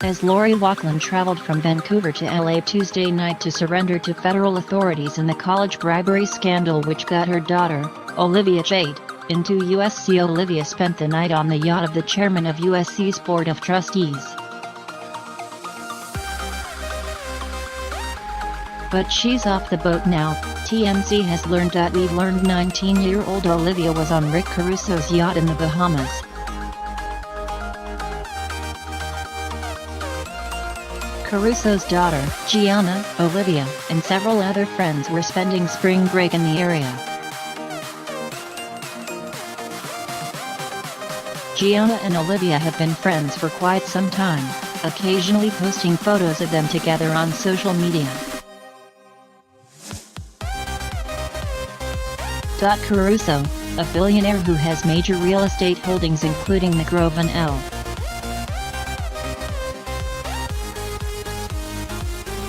as Lori Loughlin traveled from Vancouver to LA Tuesday night to surrender to federal authorities in the college bribery scandal which got her daughter, Olivia jailed into USC. Olivia spent the night on the yacht of the chairman of USC's Board of Trustees. But she's off the boat now. TMZ has learned that 19-year-old Olivia was on Rick Caruso's yacht in the Bahamas. Caruso's daughter, Gianna, Olivia, and several other friends were spending spring break in the area. Gianna and Olivia have been friends for quite some time, occasionally posting photos of them together on social media. Caruso, a billionaire who has major real estate holdings including the Grove and L.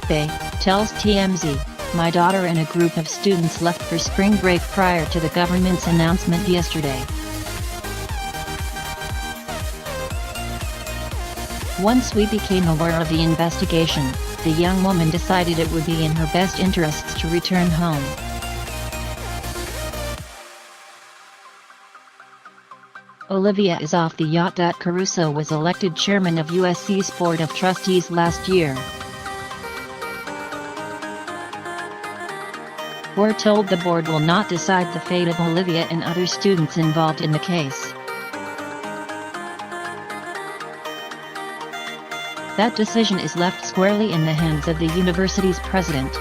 Bay, tells TMZ, "My daughter and a group of students left for spring break prior to the government's announcement yesterday. Once we became aware of the investigation, the young woman decided it would be in her best interests to return home." Olivia is off the yacht. Caruso was elected chairman of USC's Board of Trustees last year. We're told the board will not decide the fate of Olivia and other students involved in the case. That decision is left squarely in the hands of the university's president.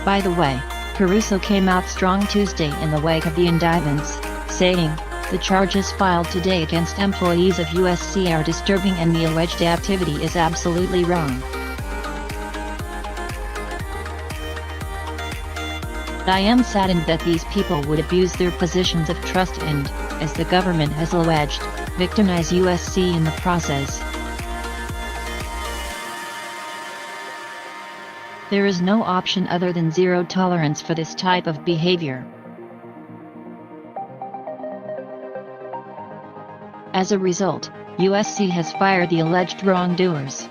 By the way, Caruso came out strong Tuesday in the wake of the indictments, saying, "The charges filed today against employees of USC are disturbing and the alleged activity is absolutely wrong. I am saddened that these people would abuse their positions of trust and, as the government has alleged, victimize USC in the process. There is no option other than zero tolerance for this type of behavior." As a result, USC has fired the alleged wrongdoers.